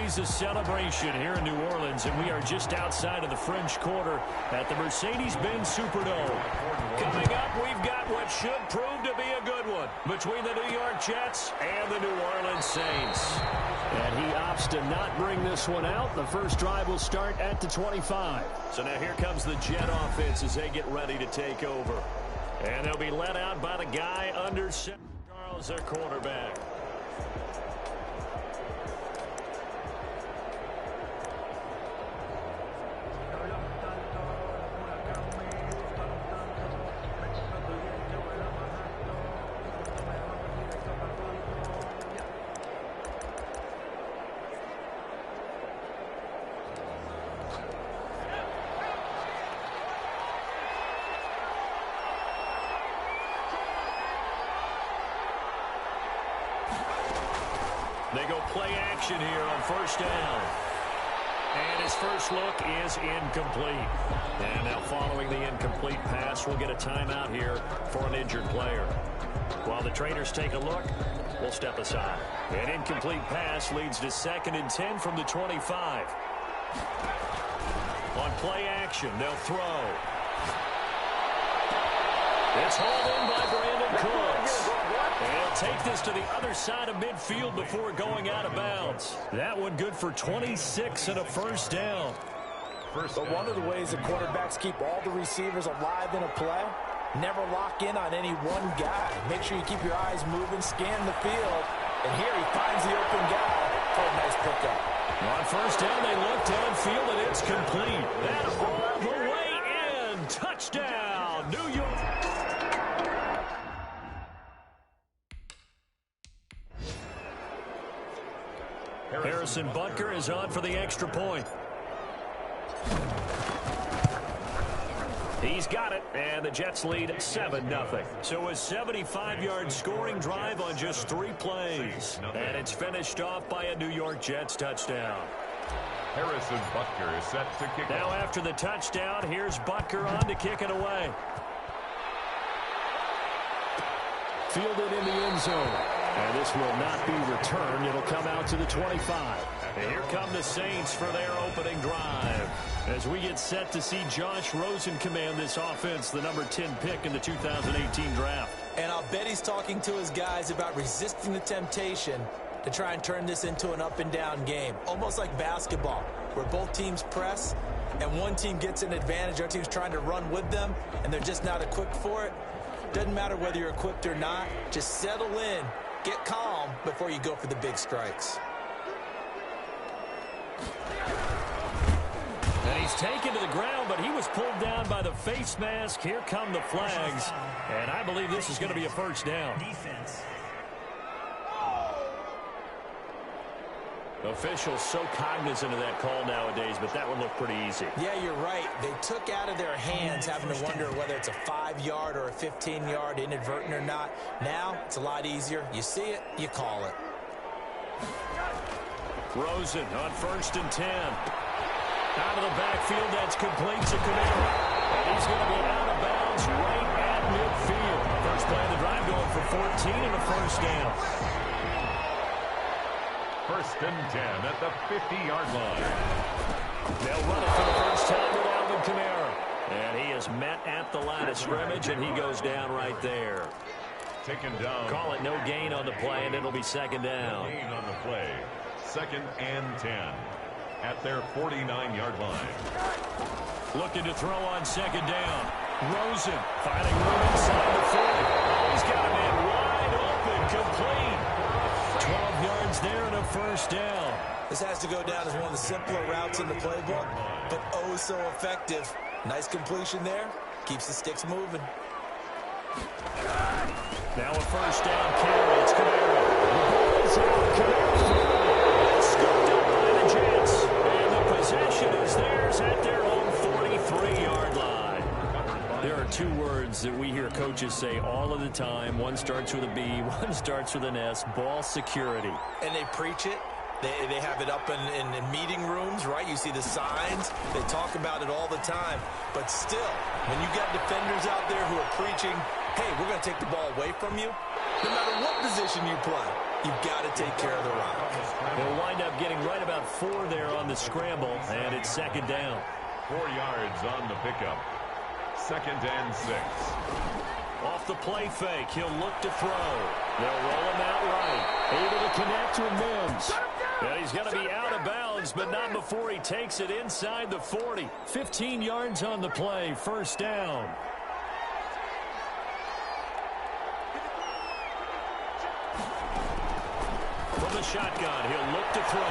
always a celebration here in New Orleans, and we are just outside of the French Quarter at the Mercedes-Benz Superdome. Coming up, we've got what should prove to be a good one between the New York Jets and the New Orleans Saints. And he opts to not bring this one out. The first drive will start at the 25. So now here comes the Jet offense as they get ready to take over. And they'll be led out by the guy under center. Charles, their quarterback. They go play action here on first down. And his first look is incomplete. And now following the incomplete pass, we'll get a timeout here for an injured player. While the trainers take a look, we'll step aside. An incomplete pass leads to 2nd and 10 from the 25. On play action, they'll throw. It's hauled in by Brandon Cooks. And he'll take this to the other side of midfield before going out of bounds. That one good for 26 and a first down. But one of the ways the quarterbacks keep all the receivers alive in a play, never lock in on any one guy. Make sure you keep your eyes moving, scan the field. And here he finds the open guy for a nice pickup. On first down, they look downfield, and it's complete. That all the way in. Touchdown, New York. Harrison Butker is on for the extra point. He's got it, and the Jets lead 7-0. So a 75-yard scoring drive on just 3 plays. And it's finished off by a New York Jets touchdown. Harrison Butker is set to kick. Now after the touchdown, here's Butker on to kick it away. Fielded in the end zone. And this will not be returned. It'll come out to the 25. And here come the Saints for their opening drive. As we get set to see Josh Rosen command this offense, the number 10 pick in the 2018 draft. And I'll bet he's talking to his guys about resisting the temptation to try and turn this into an up-and-down game. Almost like basketball, where both teams press, and one team gets an advantage, the other team's trying to run with them, and they're just not equipped for it. Doesn't matter whether you're equipped or not. Just settle in. Get calm before you go for the big strikes. And he's taken to the ground, but he was pulled down by the face mask. Here come the flags. And I believe this is going to be a first down. Officials so cognizant of that call nowadays, but that one looked pretty easy. Yeah, you're right. They took out of their hands having to wonder whether it's a 5-yard or a 15-yard inadvertent or not. Now, it's a lot easier. You see it, you call it. Rosen on 1st and 10. Out of the backfield, that's complete to Kamara. And he's going to be out of bounds right at midfield. First play of the drive going for 14 and a first down. 1st and 10 at the 50-yard line. They'll run it for the first time with Alvin Kamara. And he is met at the line of scrimmage, and he goes down right there. Taken down. Call it no gain on the play, and it'll be 2nd down. No gain on the play. 2nd and 10 at their 49-yard line. Looking to throw on 2nd down. Rosen finding room inside the 40. He's got a man wide open, complete. 12 yards there and a first down. This has to go down as one of the simpler routes in the playbook, but oh so effective. Nice completion there. Keeps the sticks moving. Now a first down carry. It's Kamara. Scooped up by the Jets. And the possession is theirs at their own 43-yard line. There are 2 words that we hear coaches say all of the time. One starts with a B, one starts with an S. Ball security. And they preach it. They have it up in meeting rooms, right? You see the signs. They talk about it all the time. But still, when you got defenders out there who are preaching, hey, we're going to take the ball away from you, no matter what position you play, You've got to take care of the rock. They'll wind up getting right about 4 there on the scramble, and it's second down. 4 yards on the pickup. 2nd and 6. Off the play fake, he'll look to throw. They'll roll him out right. Able to connect with Mims. And he's going to be out of bounds, but not before he takes it inside the 40. 15 yards on the play, first down. From the shotgun, he'll look to throw.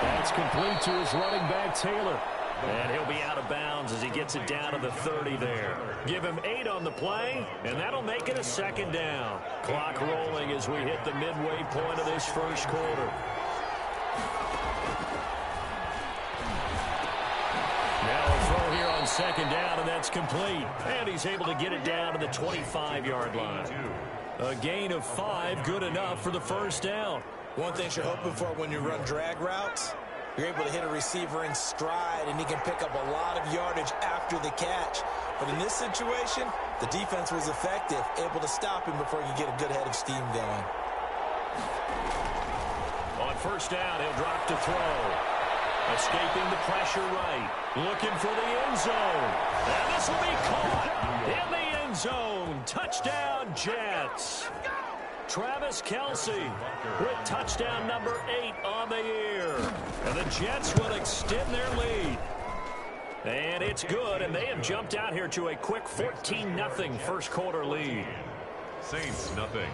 That's complete to his running back, Taylor. And he'll be out of bounds as he gets it down to the 30 there. Give him 8 on the play, and that'll make it a second down. Clock rolling as we hit the midway point of this first quarter. Now a throw here on second down, and that's complete. And he's able to get it down to the 25-yard line. A gain of 5, good enough for the first down. One thing you're hoping for when you run drag routes, you're able to hit a receiver in stride, and he can pick up a lot of yardage after the catch. But in this situation, the defense was effective, able to stop him before you get a good head of steam going. On first down, he'll drop to throw. Escaping the pressure right. Looking for the end zone. And this will be caught in the end zone. Touchdown, Jets. Travis Kelce with touchdown number 8 on the year. And the Jets will extend their lead. And it's good, and they have jumped out here to a quick 14-0 first quarter lead. Saints nothing.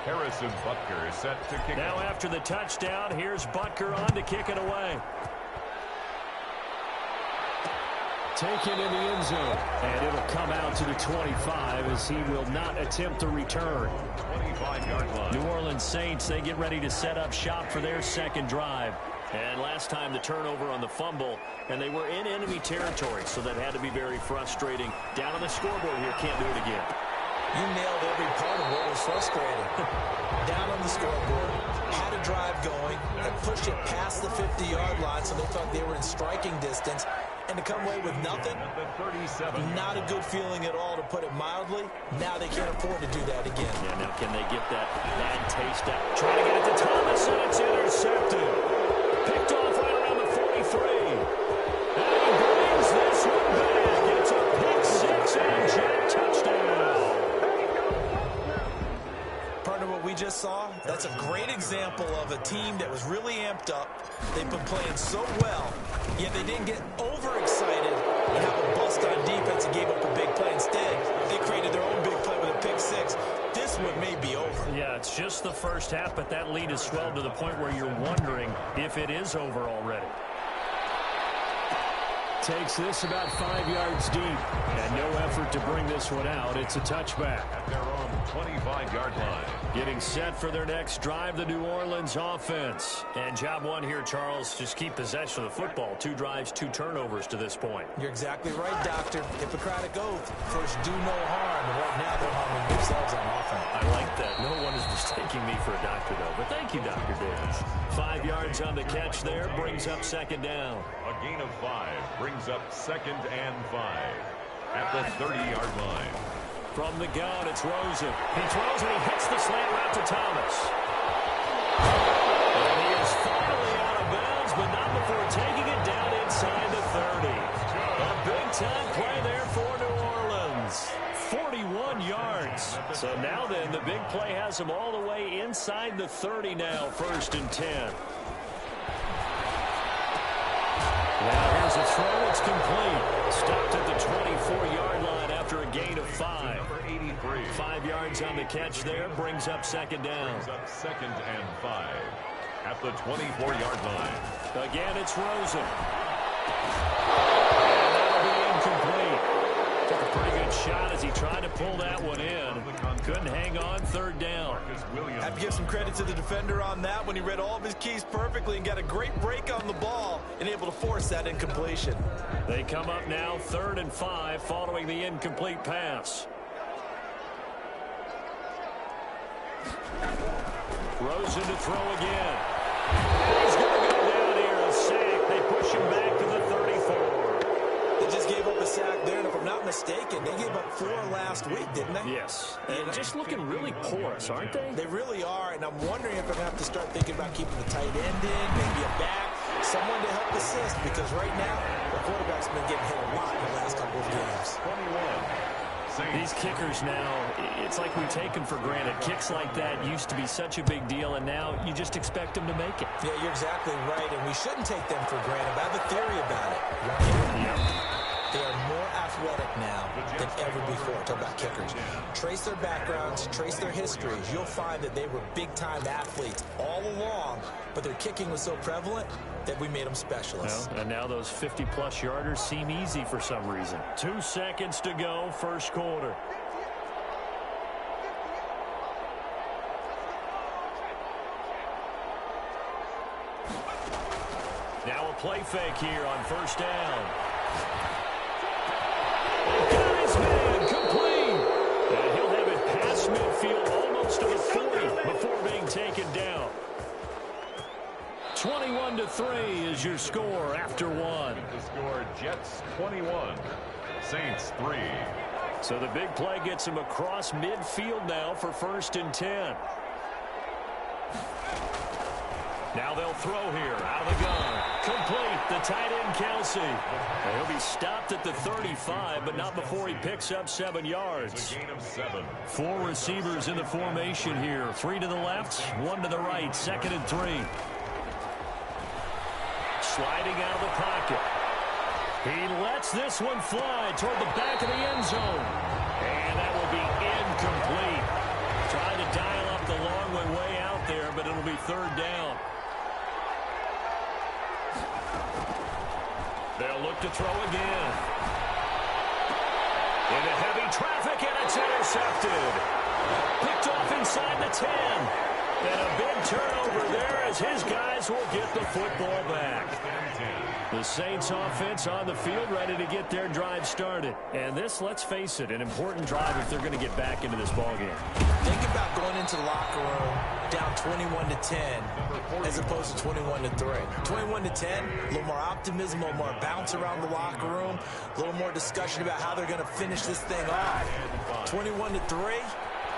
Harrison Butker is set to kick. Now after the touchdown, here's Butker on to kick it away. Taken in the end zone, and it'll come out to the 25 as he will not attempt to return. 25-yard line. New Orleans Saints, they get ready to set up shop for their second drive. And last time the turnover on the fumble, and they were in enemy territory, so that had to be very frustrating. Down on the scoreboard here, can't do it again. You nailed every part of what was frustrating. Down on the scoreboard, had a drive going, and pushed it past the 50-yard line, so they thought they were in striking distance. And to come away with nothing, not a good feeling at all, to put it mildly. Now they can't afford to do that again. Yeah, now can they get that bad taste out? Trying to get it to Thomas, and it's intercepted. Picked off right around the 43. And he brings this one back. It's a pick six and Jet touchdown. Partner, what we just saw, that's a great example of a team that was really amped up. They've been playing so well, yet they didn't get overexcited and have a bust on defense and gave up a big play. Instead, they created their own big play with a pick six. This one may be over. Yeah, it's just the first half, but that lead has swelled to the point where you're wondering if it is over already. Takes this about 5 yards deep, and no effort to bring this one out. It's a touchback. At their own 25-yard line. Getting set for their next drive, the New Orleans offense. And job one here, Charles, just keep possession of the football. 2 drives, 2 turnovers to this point. You're exactly right, Doctor. Hippocratic oath. First, do no harm. And right now, they're harming themselves on offense. I like that. No one is mistaking me for a doctor, though. But thank you, Dr. Davis. 5 yards on the catch there. Brings up second down. A gain of 5 brings up 2nd and 5 at the 30-yard line. From the gun, it's Rosen. He throws and he hits the slant route to Thomas. And he is finally out of bounds, but not before taking it down inside the 30. A big-time play there for New Orleans. 41 yards. So now then, the big play has him all the way inside the 30 now, 1st and 10. Now here's a throw. It's complete. Stopped at the 24-yard line after a gain of 5. 5 yards on the catch there. Brings up second down. Brings up 2nd and 5 at the 24-yard line. Again, it's Rosen. And that'll be incomplete. Took a pretty good shot as he tried to pull that one in. Couldn't hang on, 3rd down. Have to give some credit to the defender on that when he read all of his keys perfectly and got a great break on the ball and able to force that incompletion. They come up now 3rd and 5 following the incomplete pass. Rosen to throw again. And he's going to go down here, a sack. They push him back to the 34. They just gave up a sack there, and if I'm not mistaken, they gave up 4 last week, didn't they? Yes, and just looking really porous, aren't they? They really are, and I'm wondering if I'm going to have to start thinking about keeping the tight end in, maybe a back, someone to help assist, because right now, the quarterback's been getting hit a lot in the last couple of games. 21. These kickers now, it's like we take them for granted. Kicks like that used to be such a big deal, and now you just expect them to make it. Yeah, you're exactly right, and we shouldn't take them for granted. I have a theory about it. They are more athletic now than ever before. Talk about kickers. Trace their backgrounds, trace their histories. You'll find that they were big-time athletes all along, but their kicking was so prevalent that we made them specialists. Well, and now those 50-plus yarders seem easy for some reason. 2 seconds to go, first quarter. Now a play fake here on first down. Got his man complete. And he'll have it past midfield almost to the 40 before being taken down. 21-3 is your score after one. The score, Jets 21, Saints 3. So the big play gets him across midfield now for 1st and 10. Now they'll throw here out of the gun. Complete, the tight end Kelsey. And he'll be stopped at the 35, but not before he picks up 7 yards. It's a gain of 7. 4 receivers in the formation here. 3 to the left, 1 to the right. 2nd and 3. Sliding out of the pocket. He lets this one fly toward the back of the end zone. And that will be incomplete. Trying to dial up the long way out there, but it'll be 3rd down. They'll look to throw again. Into heavy traffic, and it's intercepted. Picked off inside the 10. And a big turnover there as his guys will get the football back. The Saints offense on the field ready to get their drive started. And this, let's face it, an important drive if they're going to get back into this ballgame. Think about going into the locker room down 21-10 as opposed to 21-3. 21-10, a little more optimism, a little more bounce around the locker room, a little more discussion about how they're going to finish this thing off. 21-3,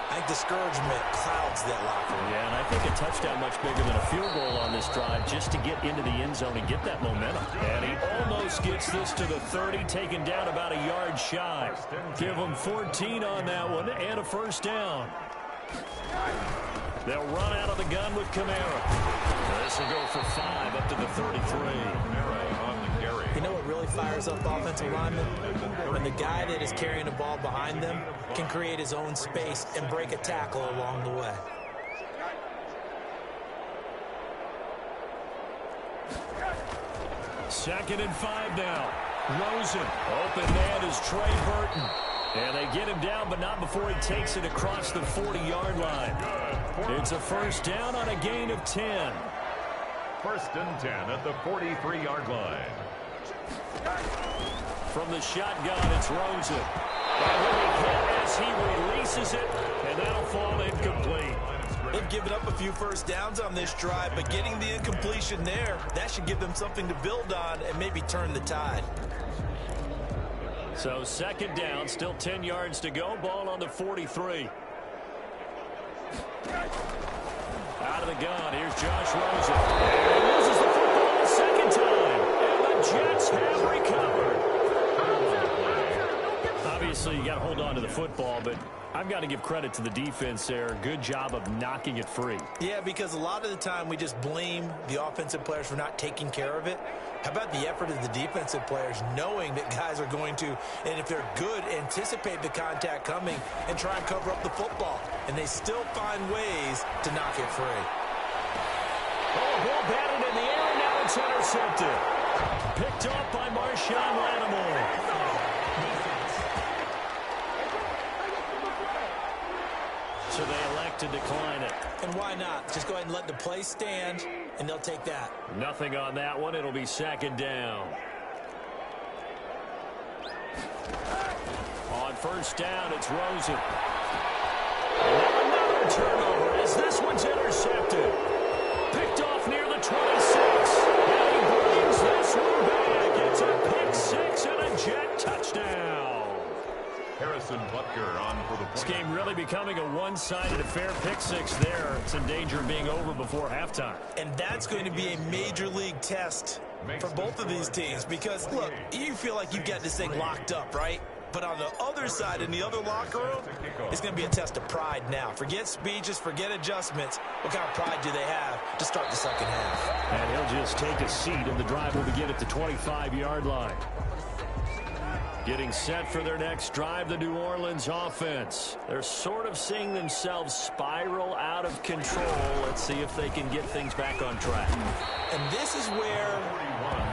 I think discouragement clouds that locker room. Yeah, and I think a touchdown much bigger than a field goal on this drive just to get into the end zone and get that momentum. And he almost gets this to the 30, taken down about a yard shy. Give him 14 on that one and a 1st down. They'll run out of the gun with Kamara. This will go for 5 up to the 33. You know what really fires up offensive linemen? When the guy that is carrying the ball behind them can create his own space and break a tackle along the way. Second and 5 now. Rosen. Open man is Trey Burton. And they get him down, but not before he takes it across the 40-yard line. It's a 1st down on a gain of 10. 1st and 10 at the 43-yard line. From the shotgun, it's Rosen. And he'll be hit as he releases it, and that'll fall incomplete. They've given up a few 1st downs on this drive, but getting the incompletion there, that should give them something to build on and maybe turn the tide. So 2nd down, still 10 yards to go. Ball on the 43. Out of the gun, here's Josh Rosen. And he loses the football the 2nd time. And the Jets have recovered. Obviously, you got to hold on to the football, but I've got to give credit to the defense there. Good job of knocking it free. Yeah, because a lot of the time we just blame the offensive players for not taking care of it. How about the effort of the defensive players knowing that guys are going to, and if they're good, anticipate the contact coming and try and cover up the football. And they still find ways to knock it free. Oh, ball batted in the air, and now it's intercepted. Picked off by Marshawn Lattimore. So they elect to decline it. And why not? Just go ahead and let the play stand, and they'll take that. Nothing on that one. It'll be 2nd down. On 1st down, it's Rosen. Another turnover as this one's intercepted. Picked off near the 26. And he brings this one back. It's a pick 6 and a Jet touchdown. one-sided affair. Pick six there. It's in danger of being over before halftime. And that's going to be a major league test for both of these teams because, look, you feel like you've got this thing locked up, right? But on the other side, in the other locker room, it's going to be a test of pride now. Forget speeches, forget adjustments. What kind of pride do they have to start the second half? And he'll just take a seat, and the drive will begin at the 25-yard line. Getting set for their next drive, the New Orleans offense. They're sort of seeing themselves spiral out of control. Let's see if they can get things back on track. And this is where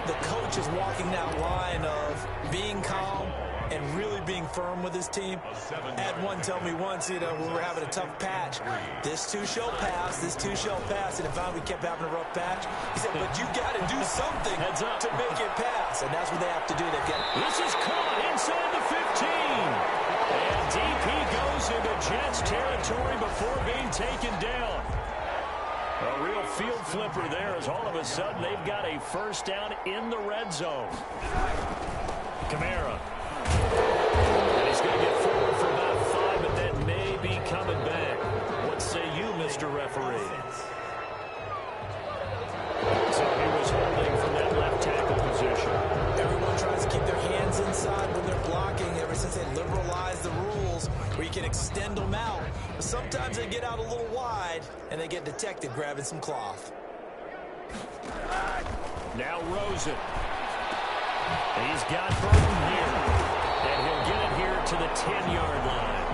the coach is walking that line of being calm and really being firm with his team. I had one tell me once, we were having a tough patch. This too shall pass, this too shall pass. And if we kept having a rough patch, he said, but you got to do something to make it pass. And that's what they have to do. This is caught inside the 15. And DP goes into Jets territory before being taken down. A real field flipper there as all of a sudden they've got a first down in the red zone. Kamara. And he's going to get forward for about 5, but that may be coming back. What say you, Mr. Referee? So he was holding from that left tackle position. Everyone tries to keep their hands inside when they're blocking ever since they liberalized the rules where you can extend them out. But sometimes they get out a little wide and they get detected grabbing some cloth. Now Rosen. He's got Burton here. And he'll get it here to the 10-yard line.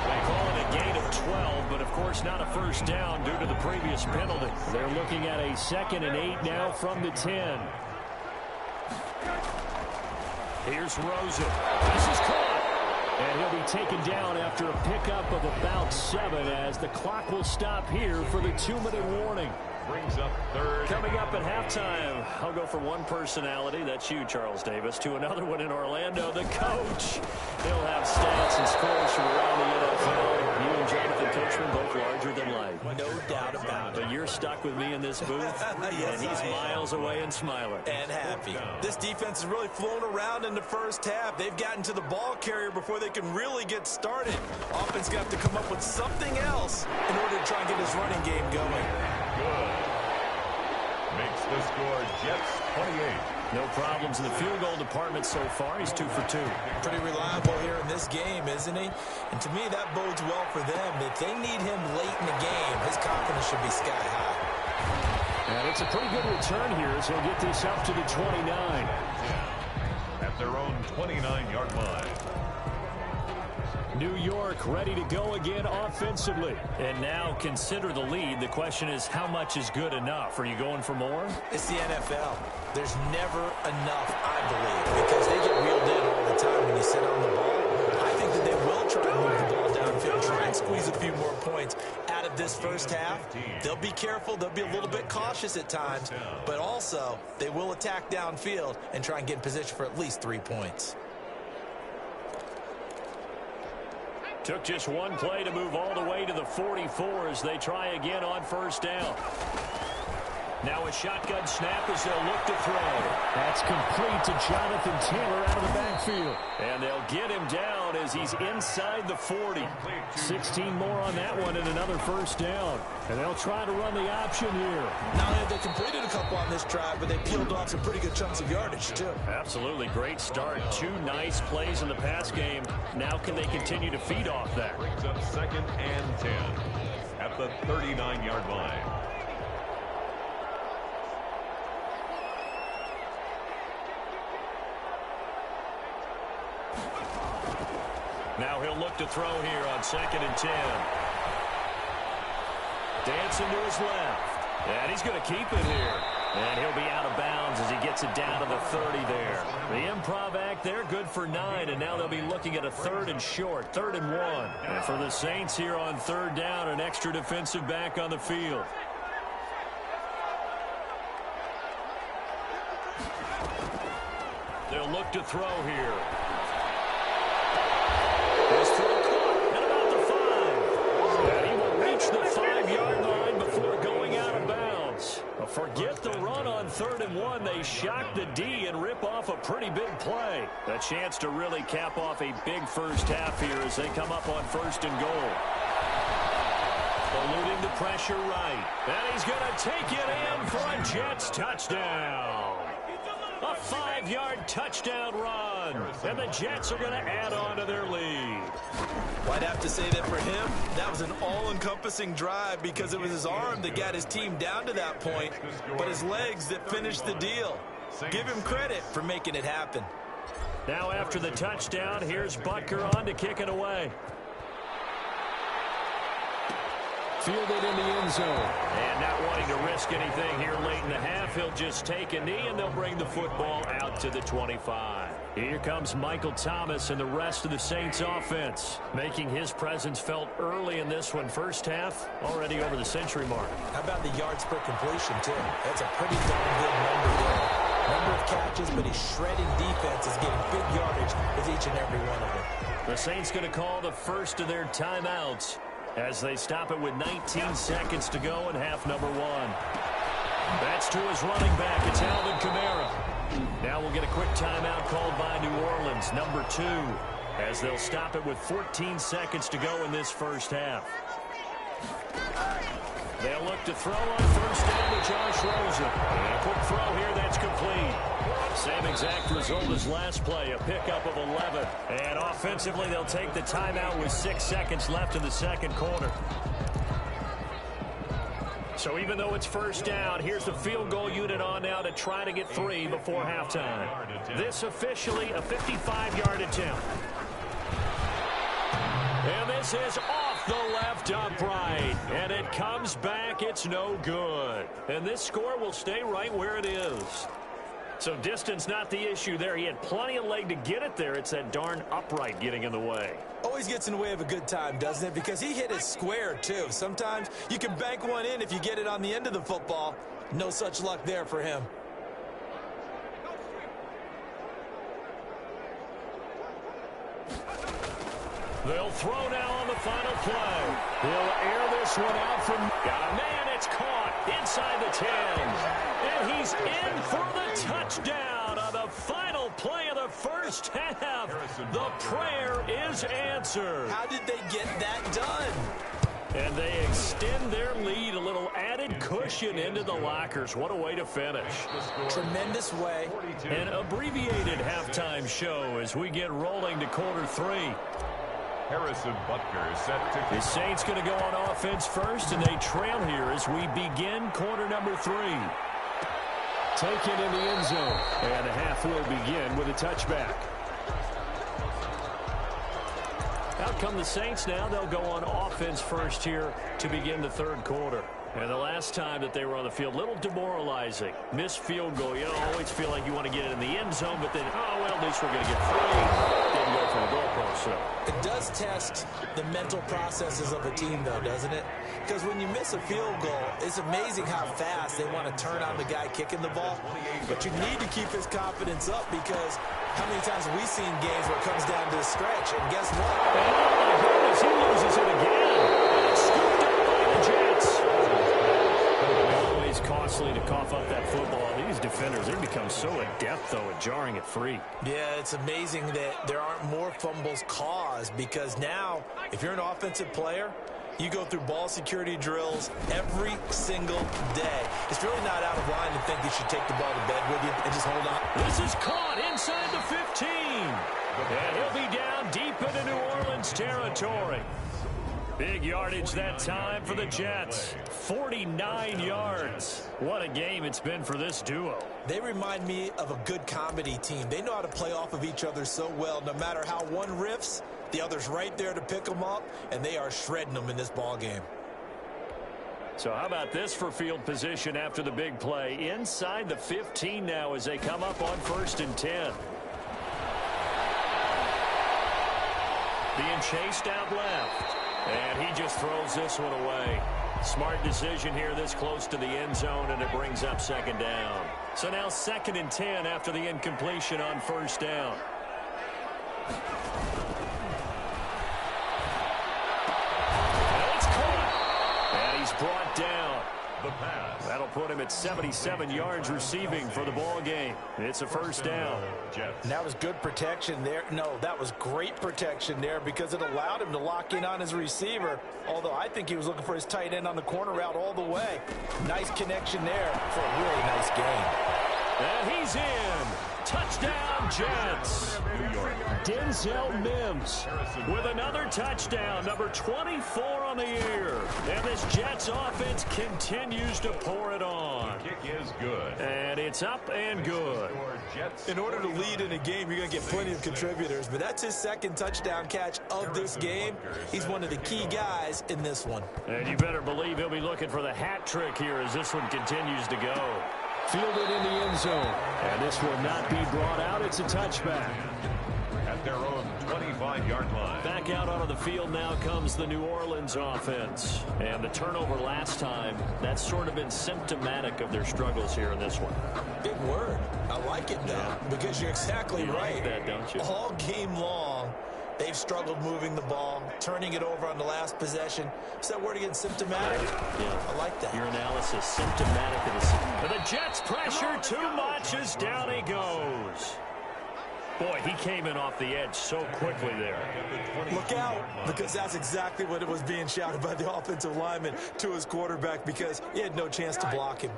They call it a gain of 12, but of course not a first down due to the previous penalty. They're looking at a 2nd and 8 now from the 10. Here's Rosen. This is caught. And he'll be taken down after a pickup of about 7 as the clock will stop here for the 2-minute warning. Brings up third. Coming up at halftime, I'll go from one personality, that's you, Charles Davis, to another one in Orlando, the coach. He'll have stats and scores from around the NFL. You and Jonathan Coachman both larger than life. No doubt about it. But you're stuck with me in this booth, yes, and he's miles away and smiling. And happy. This defense is really flown around in the first half. They've gotten to the ball carrier before they can really get started. Offense got to come up with something else in order to try and get his running game going. Good. Makes the score Jets 28. No problems in the field goal department so far. He's 2 for 2. Pretty reliable here in this game, isn't he? And to me, that bodes well for them. If they need him late in the game, his confidence should be sky high. And it's a pretty good return here, so he'll get this up to the 29. At their own 29-yard line. New York ready to go again offensively. And now consider the lead. The question is, how much is good enough? Are you going for more? It's the NFL. There's never enough, I believe, because they get reeled in all the time when you sit on the ball. I think that they will try to move the ball downfield, try and squeeze a few more points out of this first half. They'll be careful. They'll be a little bit cautious at times, but also they will attack downfield and try and get in position for at least 3 points. Took just one play to move all the way to the 44 as they try again on first down. Now a shotgun snap as they'll look to throw. That's complete to Jonathan Taylor out of the backfield. And they'll get him down as he's inside the 40. 16 more on that one and another first down. And they'll try to run the option here. Not only have they completed a couple on this drive, but they peeled off some pretty good chunks of yardage, too. Absolutely. Great start. 2 nice plays in the pass game. Now can they continue to feed off that? Brings up 2nd and 10 at the 39-yard line. Now he'll look to throw here on 2nd and 10. Dancing to his left. And he's going to keep it here. And he'll be out of bounds as he gets it down to the 30 there. The improv act there, good for 9. And now they'll be looking at a 3rd and short, 3rd and 1. And for the Saints here on 3rd down, an extra defensive back on the field. They'll look to throw here. His throw caught at about the 5. And he will reach the 5-yard line before going out of bounds. Forget the run on 3rd and 1. They shock the D and rip off a pretty big play. A chance to really cap off a big first half here as they come up on 1st and goal. Eluding the pressure right. And he's going to take it in for a Jets touchdown. A 5-yard touchdown run. And the Jets are going to add on to their lead. Well, I'd have to say that for him, that was an all-encompassing drive because it was his arm that got his team down to that point, but his legs that finished the deal. Give him credit for making it happen. Now after the touchdown, here's Butker on to kick it away. Fielded in the end zone. And not wanting to risk anything here late in the half, he'll just take a knee and they'll bring the football out to the 25. Here comes Michael Thomas and the rest of the Saints offense, making his presence felt early in this one. First half, already over the century mark. How about the yards per completion, too? That's a pretty darn good number there. Number of catches, but he's shredding defenses, getting big yardage with each and every one of them. The Saints going to call the first of their timeouts as they stop it with 19 seconds to go in half number 1. That's to his running back. It's Alvin Kamara. Now we'll get a quick timeout called by New Orleans, number 2, as they'll stop it with 14 seconds to go in this first half. They'll look to throw on first down to Josh Rosen. And a quick throw here that's complete. Same exact result as last play, a pickup of 11. And offensively, they'll take the timeout with 6 seconds left in the second quarter. So even though it's first down, here's the field goal unit on now to try to get 3 before halftime. This officially a 55-yard attempt. And this is off the left upright. And it comes back. It's no good. And this score will stay right where it is. So distance not the issue there. He had plenty of leg to get it there. It's that darn upright getting in the way. Always gets in the way of a good time, doesn't it? Because he hit it square, too. Sometimes you can bank one in if you get it on the end of the football. No such luck there for him. They'll throw now on the final play. He'll air this one out from... Got a man, it's caught inside the 10. And he's in for the touchdown on the final play of the first half. The prayer is answered. How did they get that done? And they extend their lead, a little added cushion into the lockers. What a way to finish. Tremendous way. An abbreviated halftime show as we get rolling to quarter 3. Harrison Butker is set to... The Saints going to go on offense first, and they trail here as we begin quarter number 3. Taken in the end zone. And the half will begin with a touchback. Out come the Saints now. They'll go on offense first here to begin the third quarter. And the last time that they were on the field, a little demoralizing. Missed field goal. You know, always feel like you want to get it in the end zone, but then, oh, well, at least we're going to get 3. Didn't go for the goalpost, so. It does test the mental processes of a team, though, doesn't it? Because when you miss a field goal, it's amazing how fast they want to turn on the guy kicking the ball. But you need to keep his confidence up because how many times have we seen games where it comes down to a stretch? And guess what? Oh, my goodness, he loses it again. And it's scooped up by the Jets. Always costly to cough up that football. These defenders, they become so adept, though, at jarring it free. Yeah, it's amazing that there aren't more fumbles caused because now, if you're an offensive player, you go through ball security drills every single day. It's really not out of line to think you should take the ball to bed with you and just hold on. This is caught inside the 15. And he'll be down deep into New Orleans territory. Big yardage that time for the Jets. 49 yards. What a game it's been for this duo. They remind me of a good comedy team. They know how to play off of each other so well. No matter how one riffs, the other's right there to pick them up, and they are shredding them in this ball game. So how about this for field position after the big play? Inside the 15 now as they come up on 1st and 10. Being chased out left. And he just throws this one away. Smart decision here this close to the end zone, and it brings up 2nd down. So now 2nd and 10 after the incompletion on 1st down. And it's caught. And he's brought down. The pass. That'll put him at 77 yards receiving for the ball game. It's a first down. And that was good protection there. No, that was great protection there because it allowed him to lock in on his receiver, although I think he was looking for his tight end on the corner route all the way. Nice connection there for a really nice game. And he's in. Touchdown, Jets. Denzel Mims with another touchdown, number 24 on the year. And this Jets offense continues to pour it on. The kick is good. And it's up and good. In order to lead in a game, you're going to get plenty of contributors, but that's his second touchdown catch of this game. He's one of the key guys in this one. And you better believe he'll be looking for the hat trick here as this one continues to go. Fielded in the end zone. And this will not be brought out. It's a touchback. At their own 25-yard line. Back out onto the field now comes the New Orleans offense. And the turnover last time, that's sort of been symptomatic of their struggles here in this one. Big word. I like it, though, because you're exactly right. Like that, don't you? All game long, they've struggled moving the ball, turning it over on the last possession. Is that word again, symptomatic? Yeah. I like that. Your analysis, symptomatic of the... But the Jets pressure too much as down he goes. Boy, he came in off the edge so quickly there. Look out, because that's exactly what it was being shouted by the offensive lineman to his quarterback because he had no chance to block him.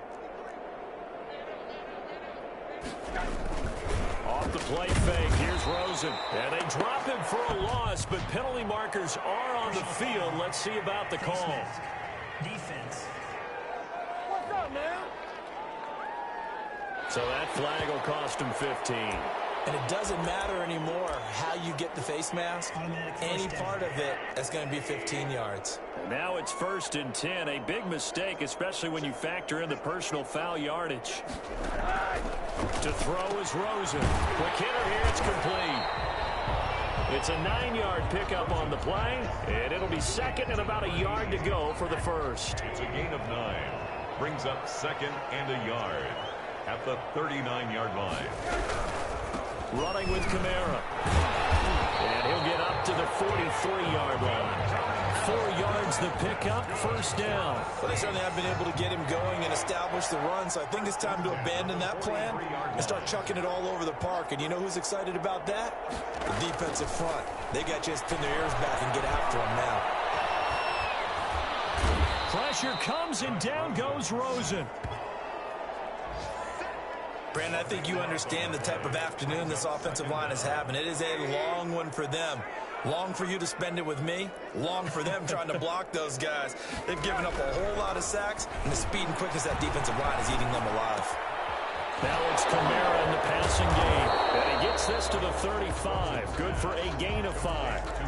Off the play fake, here's Rosen. And they drop him for a loss, but penalty markers are on the field. Let's see about the call. Defense. What's up, man? So that flag will cost him 15. And it doesn't matter anymore how you get the face mask. Any part of it, that's going to be 15 yards. Now it's 1st and 10. A big mistake, especially when you factor in the personal foul yardage. To throw is Rosen. Quick hitter here, it's complete. It's a 9-yard pickup on the play, and it'll be second and about a yard to go for the first. It's a gain of 9. Brings up second and a yard at the 39-yard line. Running with Kamara. And he'll get up to the 43-yard line. 4 yards the pickup, first down. Well, they certainly have been able to get him going and establish the run, so I think it's time to abandon that plan and start chucking it all over the park. And you know who's excited about that? The defensive front. They got to just pin their ears back and get after him now. Pressure comes and down goes Rosen. Brandon, I think you understand the type of afternoon this offensive line is having. It is a long one for them. Long for you to spend it with me. Long for them trying to block those guys. They've given up a whole lot of sacks, and the speed and quickness of that defensive line is eating them alive. Now it's Kamara in the passing game. And he gets this to the 35. Good for a gain of 5.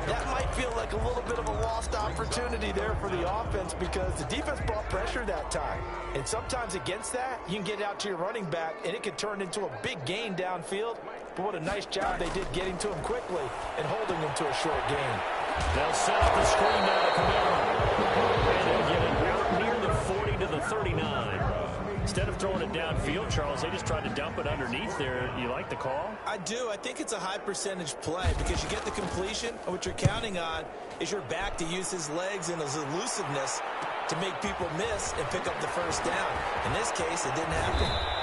That might feel like a little bit of a lost opportunity there for the offense because the defense brought pressure that time. And sometimes against that, you can get out to your running back, and it can turn into a big gain downfield. But what a nice job they did getting to him quickly and holding him to a short gain. They'll set up the screen now to Kamara. And they'll get it out near the 40 to the 39. Instead of throwing it downfield, Charles, they just tried to dump it underneath there. You like the call? I do. I think it's a high percentage play because you get the completion, and what you're counting on is your back to use his legs and his elusiveness to make people miss and pick up the first down. In this case, it didn't happen.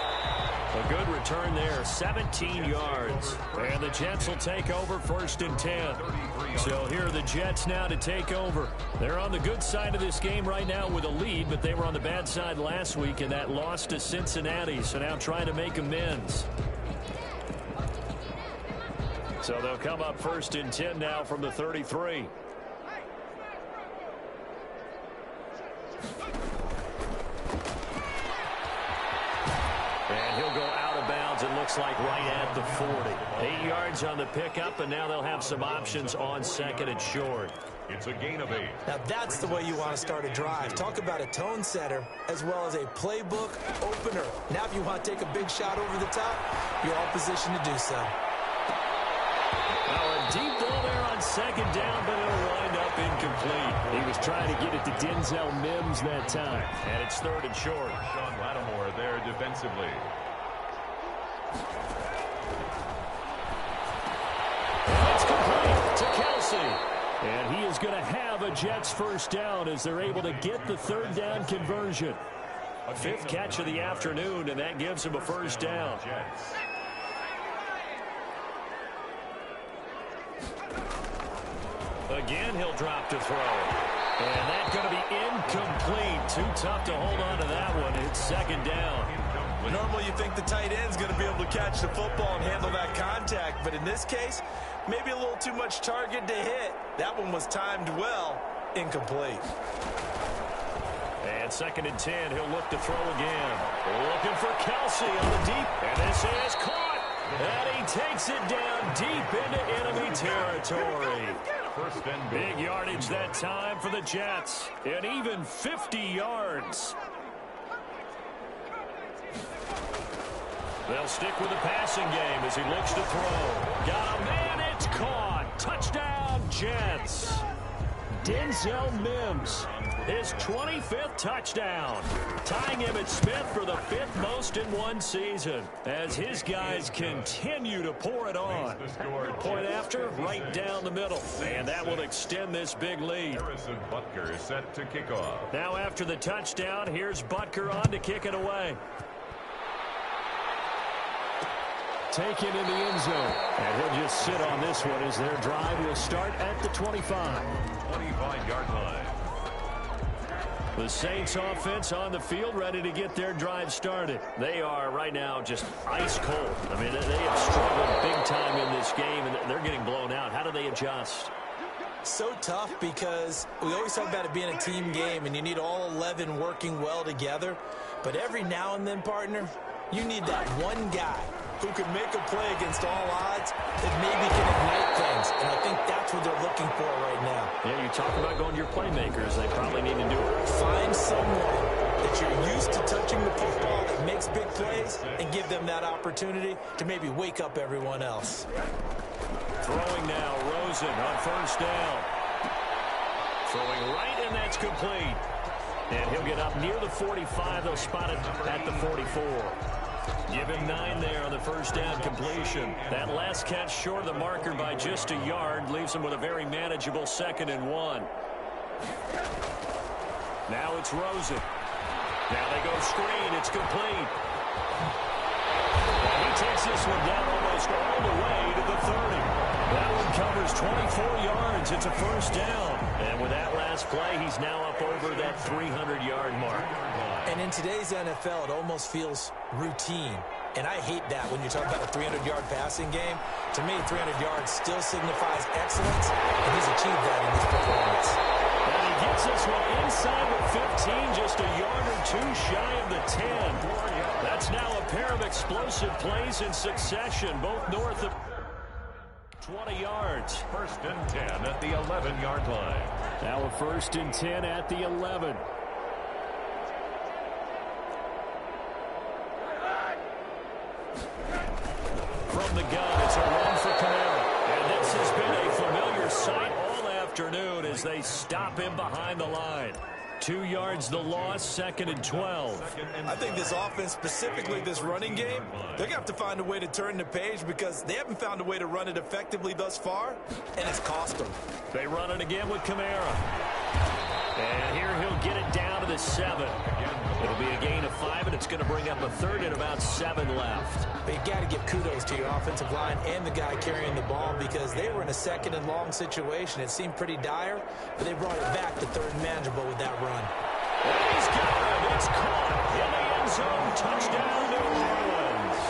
A good return there, 17 yards. And the Jets will take over 1st and 10. So here are the Jets now to take over. They're on the good side of this game right now with a lead, but they were on the bad side last week in that loss to Cincinnati. So now trying to make amends. So they'll come up 1st and 10 now from the 33. And he'll go out of bounds, it looks like right at the 40. 8 yards on the pickup, and now they'll have some options on 2nd and short. It's a gain of 8. Now that's the way you want to start a drive. Talk about a tone setter as well as a playbook opener. Now if you want to take a big shot over the top, you're all positioned to do so. Now a deep ball there on 2nd down, but it'll wind up incomplete. He was trying to get it to Denzel Mims that time. And it's 3rd and short. Sean Lattimore there defensively. It's complete to Kelsey. And he is going to have a Jets first down as they're able to get the 3rd down conversion. Fifth catch of the afternoon, and that gives him a first down. Again, he'll drop to throw. And that's going to be incomplete. Too tough to hold on to that one. It's second down. Normally you think the tight end's going to be able to catch the football and handle that contact, but in this case, maybe a little too much target to hit. That one was timed well. Incomplete. And second and 10, he'll look to throw again. Looking for Kelsey on the deep, and this is caught. And he takes it down deep into enemy territory. Big yardage that time for the Jets. And even 50 yards. They'll stick with the passing game as he looks to throw. Got a man, it's caught. Touchdown, Jets. Denzel Mims, his 25th touchdown, tying Emmitt Smith for the 5th most in one season as his guys continue to pour it on. Point after, right down the middle, and that will extend this big lead. Harrison Butker is set to kick off. Now after the touchdown, here's Butker on to kick it away. Taken in the end zone. And he'll just sit on this one as their drive will start at the 25. 25-yard line. The Saints offense on the field ready to get their drive started. They are right now just ice cold. I mean, they have struggled big time in this game, and they're getting blown out. How do they adjust? So tough because we always talk about it being a team game, and you need all 11 working well together. But every now and then, partner, you need that one guy who can make a play against all odds that maybe can ignite things. And I think that's what they're looking for right now. Yeah, you talk about going to your playmakers. They probably need to do it. Find someone that you're used to touching the football that makes big plays and give them that opportunity to maybe wake up everyone else. Throwing now, Rosen on first down. Throwing right, and that's complete. And he'll get up near the 45. They'll spot it at the 44. Give him 9 there on the first down completion. That last catch short of the marker by just a yard leaves him with a very manageable 2nd and 1. Now it's Rosen. Now they go screen. It's complete. And he takes this one down almost all the way to the 30. That one covers 24 yards. It's a first down. And with that last play, he's now up over that 300-yard mark. And in today's NFL, it almost feels routine. And I hate that when you talk about a 300-yard passing game. To me, 300 yards still signifies excellence, and he's achieved that in this performance. And he gets this one inside the 15, just a yard or two shy of the 10. That's now a pair of explosive plays in succession, both north of 20 yards. First and 10 at the 11-yard line. Now a first and 10 at the 11. From the gun, it's a run for Kamara. And this has been a familiar sight all afternoon as they stop him behind the line. 2 yards the loss, 2nd and 12. I think this offense, specifically this running game, they're going to have to find a way to turn the page because they haven't found a way to run it effectively thus far, and it's cost them. They run it again with Kamara. And here he'll get it down to the 7. It'll be a gain of 5, and it's going to bring up a 3rd and about 7 left. But you got to give kudos to your offensive line and the guy carrying the ball because they were in a 2nd and long situation. It seemed pretty dire, but they brought it back to 3rd and manageable with that run. And he's got it. It's caught in the end zone. Touchdown, New Orleans.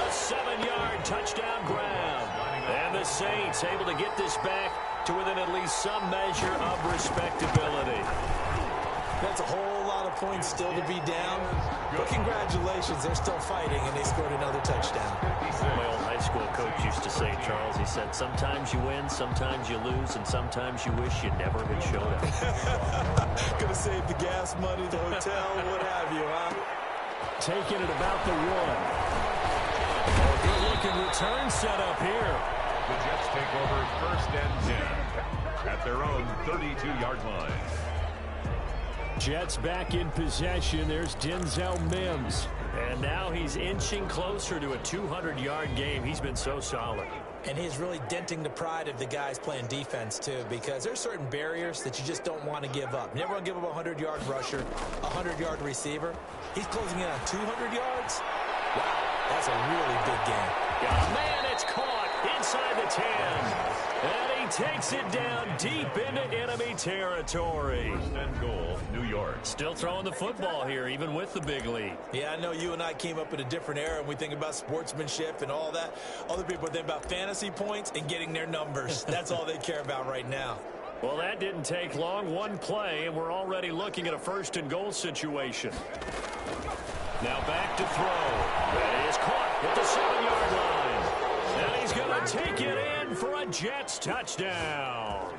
A 7-yard touchdown grab. And the Saints able to get this back to within at least some measure of respectability. That's a whole lot of points still to be down. But congratulations, they're still fighting, and they scored another touchdown. My old high school coach used to say, Charles, he said, sometimes you win, sometimes you lose, and sometimes you wish you never had showed up. Gonna save the gas money, the hotel, what have you, huh? Taking it about the 1. Good-looking return set up here. The Jets take over first and 10 at their own 32-yard line. Jets back in possession. There's Denzel Mims. And now he's inching closer to a 200-yard game. He's been so solid. And he's really denting the pride of the guys playing defense, too, because there's certain barriers that you just don't want to give up. Never want to give up a 100-yard rusher, a 100-yard receiver. He's closing in on 200 yards. Wow, that's a really big game. Oh, man, it's caught inside the 10. And he takes it down deep into enemy territory. First and goal, New York. Still throwing the football here, even with the big lead. Yeah, I know you and I came up in a different era, and we think about sportsmanship and all that. Other people think about fantasy points and getting their numbers. That's all they care about right now. Well, that didn't take long. One play, and we're already looking at a first and goal situation. Now back to throw. That is caught at the 7-yard line. And he's going to take it in for a Jets touchdown.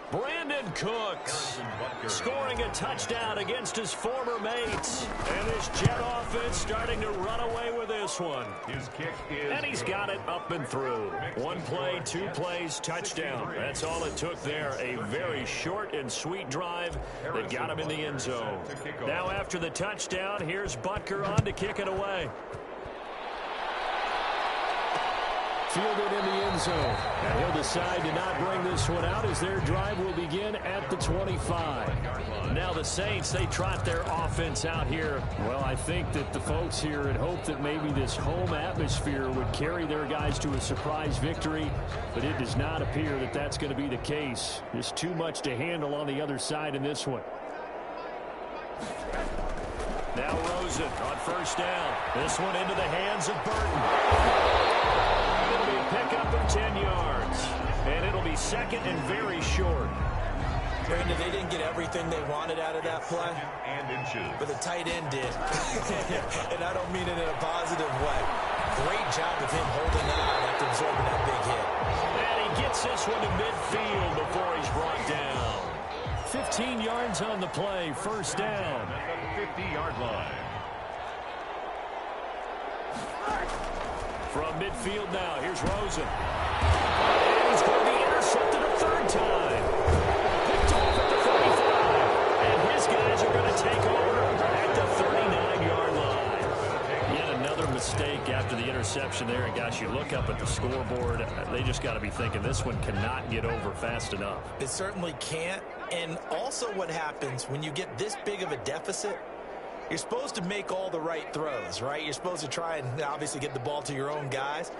Brandon Cooks scoring a touchdown against his former mates. And this Jet offense starting to run away with this one. His kick is And he's got it up and through. One play, 2 plays, touchdown. That's all it took there. A very short and sweet drive that got him in the end zone. Now after the touchdown, here's Butker on to kick it away. Fielded in the end zone. And he'll decide to not bring this one out as their drive will begin at the 25. Now the Saints, they trot their offense out here. Well, I think that the folks here had hoped that maybe this home atmosphere would carry their guys to a surprise victory, but it does not appear that that's going to be the case. There's too much to handle on the other side in this one. Now Rosen on first down. This one into the hands of Burton. It'll be a pickup of 10 yards. And it'll be second and very short. Brandon, they didn't get everything they wanted out of that play, and inches. but the tight end did. And I don't mean it in a positive way. Great job of him holding on after absorbing that big hit. And he gets this one to midfield before he's brought down. 15 yards on the play, first down. At the 50-yard line. From midfield now, here's Rosen. And he's going to be intercepted a third time. Picked off at the 35. And his guys are going to take over at the 39-yard line. Yet another mistake after the interception there. And gosh, you look up at the scoreboard, they just got to be thinking this one cannot get over fast enough. It certainly can't. And also what happens when you get this big of a deficit, you're supposed to make all the right throws, right? You're supposed to try and obviously get the ball to your own guys.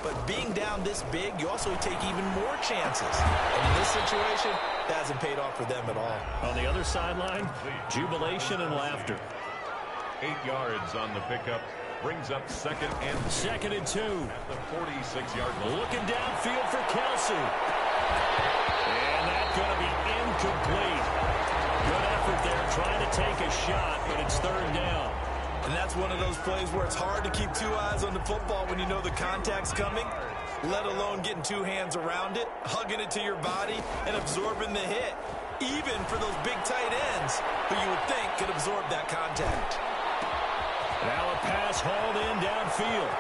But being down this big, you also take even more chances. And in this situation, that hasn't paid off for them at all. On the other sideline, jubilation and laughter. 8 yards on the pickup. Brings up second and 2nd and 2. at the 46-yard line. Looking downfield for Kelsey. And that's going to be incomplete. Good effort there, trying to take a shot, but it's third down. And that's one of those plays where it's hard to keep 2 eyes on the football when you know the contact's coming, let alone getting 2 hands around it, hugging it to your body, and absorbing the hit, even for those big tight ends who you would think could absorb that contact. Now a pass hauled in downfield.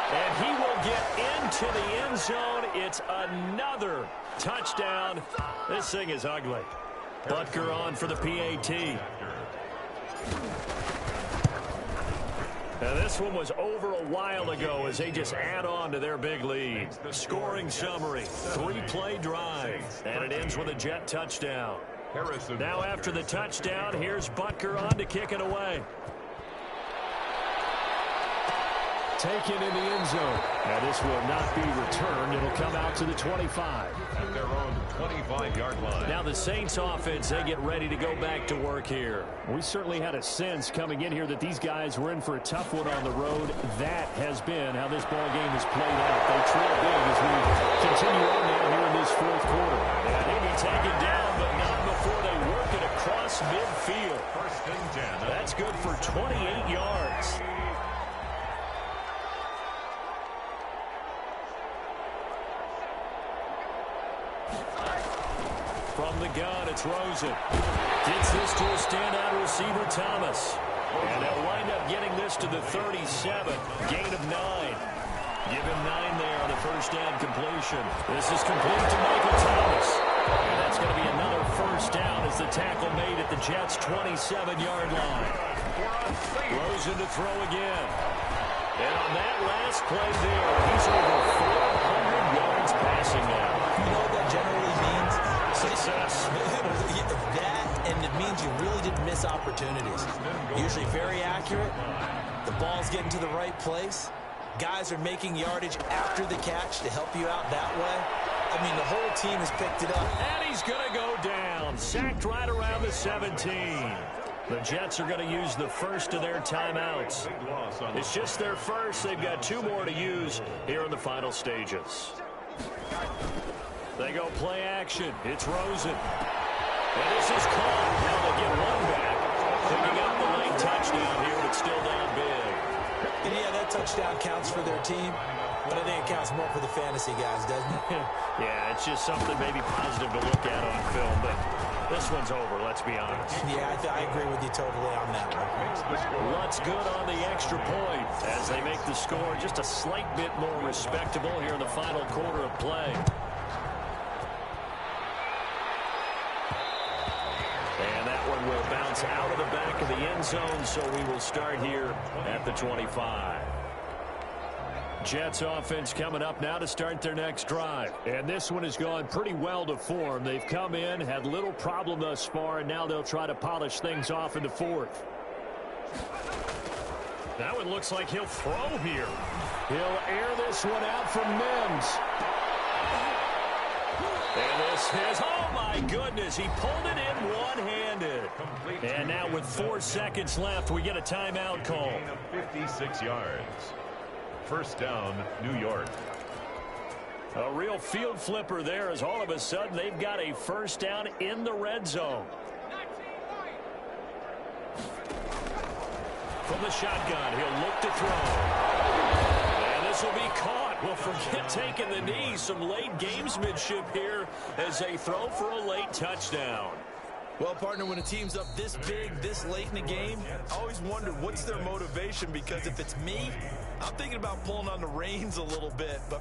And he will get into the end zone. It's another touchdown. This thing is ugly. Butker on for the PAT. Now this one was over a while ago as they just add on to their big lead. Scoring summary, 3-play drive, and it ends with a Jet touchdown. Now after the touchdown, here's Butker on to kick it away. Taken in the end zone. Now this will not be returned. It'll come out to the 25. At their own 25-yard line. Now the Saints offense, they get ready to go back to work here. We certainly had a sense coming in here that these guys were in for a tough one on the road. That has been how this ball game has played out. They trail big as we continue on now here in this fourth quarter. And he'll be taken down, but not before they work it across midfield. First and 10. That's good for 28 yards. From the gun, it's Rosen. Gets this to a standout receiver, Thomas. And they'll wind up getting this to the 37. Gain of 9. Give him 9 there on the first down completion. This is complete to Michael Thomas. And that's going to be another first down as the tackle made at the Jets' 27-yard line. Rosen to throw again. And on that last play there, he's over 400 passing now. You know what that generally means? Success. That, and it means you really didn't miss opportunities. Usually very accurate. The ball's getting to the right place. Guys are making yardage after the catch to help you out that way. I mean, the whole team has picked it up. And he's going to go down. Sacked right around the 17. The Jets are going to use the first of their timeouts. It's just their first. They've got 2 more to use here in the final stages. They go play action. It's Rosen. And this is caught. Now they'll get one back. Picking up the late touchdown here, but still down big. And yeah, that touchdown counts for their team, but I think it counts more for the fantasy guys, doesn't it? Yeah, it's just something maybe positive to look at on film, but this one's over, let's be honest. Yeah, I agree with you totally on that one. What's good on the extra point as they make the score just a slight bit more respectable here in the final quarter of play. And that one will bounce out of the back of the end zone, so we will start here at the 25. Jets offense coming up now to start their next drive. And this one has gone pretty well to form. They've come in, had little problem thus far, and now they'll try to polish things off in the fourth. That one looks like he'll throw here. He'll air this one out from Mims. And this is, oh my goodness, he pulled it in one-handed. And now with 4 seconds left, we get a timeout call. 56 yards. First down, New York. A real field flipper there as all of a sudden they've got a first down in the red zone. From the shotgun, he'll look to throw. And this will be caught. Well, forget taking the knee. Some late gamesmanship here as they throw for a late touchdown. Well, partner, when a team's up this big, this late in the game, I always wonder what's their motivation, because if it's me, I'm thinking about pulling on the reins a little bit. But